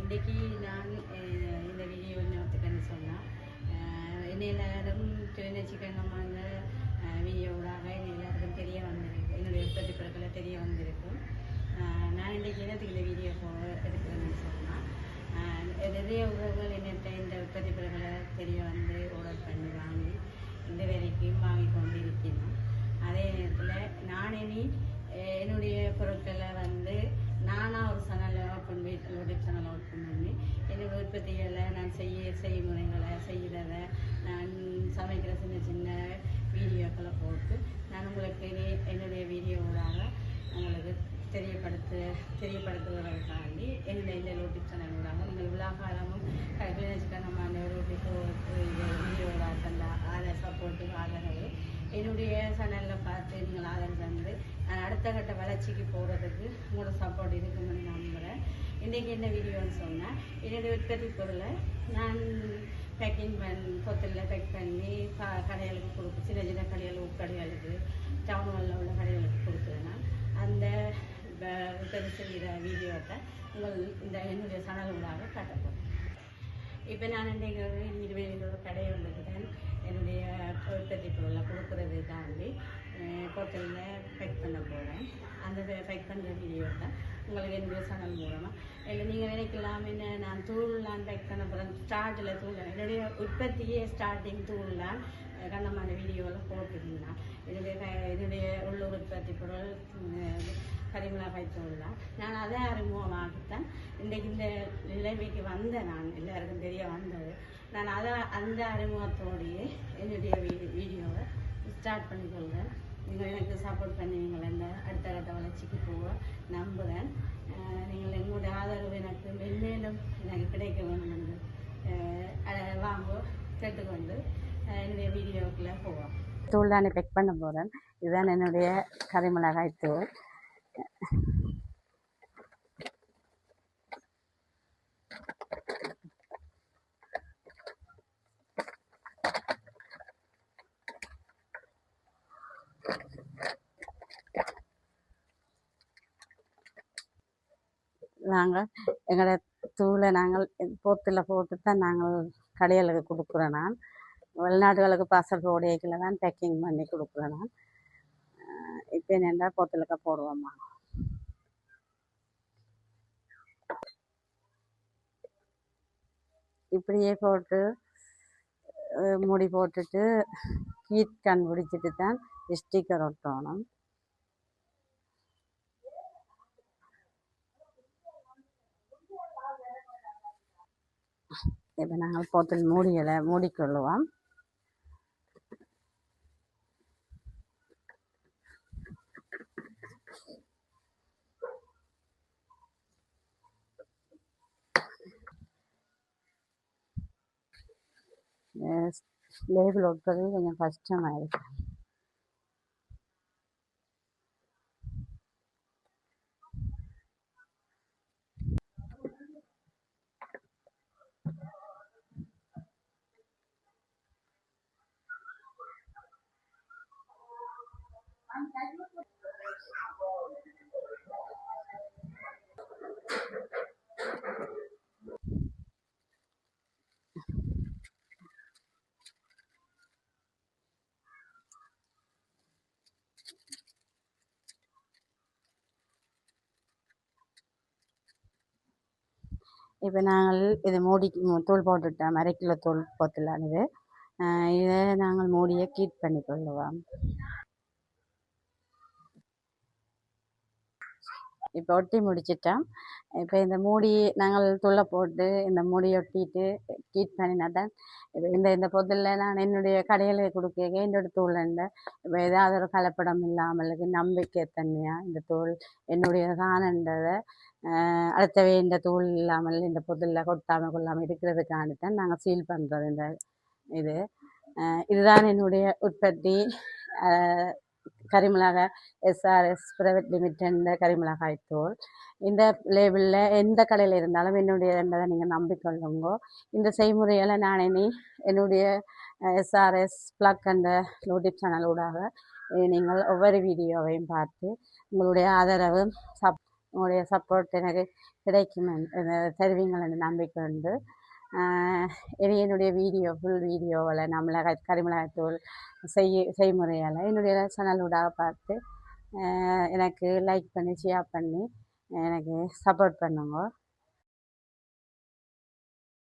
இன்றைக்கி நான் இந்த வீடியோ என்னத்துக்குன்னு சொன்னால் எல்லாரும் சிக்கனமான வீடியோவாக எல்லாருக்கும் தெரிய வந்திருக்கு, என்னுடைய உற்பத்தி பொருட்களை தெரிய வந்திருக்கும். நான் இன்றைக்கி என்னத்துக்கு இந்த வீடியோ எடுக்கிறேன்னு சொன்னால் நிறைய உறவுகள் என்னட்ட இந்த உற்பத்தி பொருட்களை தெரிய வந்து ஆர்டர் பண்ணி வாங்கி இந்த வேலைக்கும் வாங்கி கொண்டு இருக்கணும். அதே நேரத்தில் நான் இனி என்னுடைய பொருட்களை வந்து நானாக ஒரு சேனலில் ஓப்பன் யூடியூப் சேனலை ஓப்பன் பண்ணி என்னோடய உற்பத்திகளை நான் செய்முறைகளை செய்கிறத நான் சமைக்கிற சின்ன சின்ன வீடியோக்களை போட்டு நான் உங்களுக்கு என்னுடைய வீடியோவாக உங்களுக்கு தெரியப்படுத்துவதற்காண்டி என்னுடைய இந்த யூடியூப் சேனலோடாக நீங்கள் விழாக்காலமும் கிளிநொச்சிக்கான வீடியோவாக தந்த சப்போர்ட்டு ஆதரவு என்னுடைய சேனலில் பார்த்து நீங்கள் ஆதரவு தந்து நான் அடுத்த கட்ட வளர்ச்சிக்கு போகிறதுக்கு உங்களோட சப்போர்ட் இருக்குன்னு நம்புகிறேன். இன்றைக்கி என்ன வீடியோன்னு சொன்னால் என்னுடைய உற்பத்தி பொருளை நான் பொத்தலில் பேக் பண்ணி கடைகளுக்கு கொடுக்கு, சின்ன சின்ன கடைகளுக்கு டவுன்களில் உள்ள கடைகளுக்கு கொடுக்குறேன்னா அந்த உற்பத்தி செய்கிற வீடியோத்தை இந்த என்னுடைய சேனலோடாக காட்டப்போம். இப்போ நான் இன்றைக்கு 20 கடையை வந்துட்டு என்னுடைய உற்பத்தி பொருளை கொடுக்குறது தாண்டி பொத்தலில் பேக் பண்ண போகிறேன். அந்த பேக் பண்ணுற வீடியோவை உங்களுக்கு என்னுடைய சேனல் மூலமாக இல்லை நீங்கள் நினைக்கலாம் என்ன நான் தூள்லாம் பேக் பண்ண போகிறேன். ஸ்டார்ட்டில் தூள் என்னுடைய உற்பத்தியே ஸ்டார்டிங் தூள்லாம் கண்ணமான வீடியோவில் போட்டுருந்தேன். என்னுடைய உள்ளூர் உற்பத்தி பொருள் கரிமிளகாய் தூள் தான். நான் அதை அறிமுகமாகத்தான் இன்றைக்கு இந்த நிலைமைக்கு வந்தேன். நான் எல்லாருக்கும் தெரிய வந்தது. நான் அந்த அறிமுகத்தோடையே என்னுடைய வீடியோவை ஸ்டார்ட் பண்ணிக்கொள்கிறேன். நீங்கள் எனக்கு சப்போர்ட் பண்ணுவீங்கள், இந்த அடுத்த கட்ட வளர்ச்சிக்கு போக நம்புகிறேன். நீங்கள் எங்களுடைய ஆதரவு எனக்கு மென்மேலும் எனக்கு கிடைக்க வேண்டும் என்று கேட்டுக்கொண்டு என்னுடைய வீடியோக்குள்ளே போவோம். தூள் தானே பேக் பண்ண போகிறேன். இதுதான் என்னுடைய கரிமிளகாய் தூள். நாங்கள் எங்களோட தூளை நாங்கள் போத்தில் போட்டு தான் நாங்கள் கடைகளுக்கு கொடுக்குறோம். நான் வெளிநாடுகளுக்கு பார்சல் போடையில தான் பேக்கிங் பண்ணி கொடுக்குறேன். நான் இப்போ என்னென்னா போத்தலுக்கு போடுவோம்மா. இப்படியே போட்டு மூடி போட்டுட்டு ஹீட் கண்டுபிடிச்சிட்டு தான் ஸ்டிக்கர் ஒட்டணும். இப்போ நாங்கள் போத்தல் மூடிக்கொள்ளுவோம். லேபிள் ஒட்டுறது கொஞ்சம் கஷ்டமாக இருக்கு. இப்போ நாங்கள் இதை தூள் போட்டுட்டோம். 1/2 கிலோ தூள் போத்தலானது. இதை நாங்கள் மூடியை கீட் பண்ணி கொள்ளுவோம். இப்போ ஒட்டி முடிச்சிட்டோம். இப்போ இந்த மூடி நாங்கள் தூளை போட்டு இந்த மூடியை ஒட்டிட்டு கீட் பண்ணினா தான் இந்த பொருளில் நான் என்னுடைய கடைகளுக்கு கொடுக்க என்னோடய தூள்ண்ட இப்போ ஏதாவது ஒரு கலப்படம் இல்லாமலுக்கு நம்பிக்கை தன்மையாக இந்த தூள் என்னுடைய தானன்றதை அடுத்தவே இந்த தூள் இல்லாமல் இந்த பொருளில் கொள்ளாமல் இருக்கிறதுக்காண்டி தான் நாங்கள் சீல் பண்ணுறது. இதுதான் என்னுடைய உற்பத்தி கரிமிளகாய் SRS பிரைவேட் லிமிடெட் கரிமிளகாய் தூள். இந்த லேபிளில் எந்த கடையில் இருந்தாலும் என்னுடைய என்பதை நீங்கள் நம்பிக்கொள்ளுங்கோ. இந்த செய்முறைகளை நான் என்னுடைய SRS பிளக் அந்த யூடியூப் சேனலூடாக நீங்கள் ஒவ்வொரு வீடியோவையும் பார்த்து உங்களுடைய ஆதரவு உங்களுடைய சப்போர்ட் எனக்கு கிடைக்கும் தருவீங்களென்று நம்பிக்கை உண்டு. இனி என்னுடைய வீடியோ ஃபுல் வீடியோவில் நம்மளை கரிமிளகாத்தூள் செய்முறையால் என்னுடைய சேனலூடாக பார்த்து எனக்கு லைக் பண்ணி ஷேர் பண்ணி எனக்கு சப்போர்ட் பண்ணுங்க.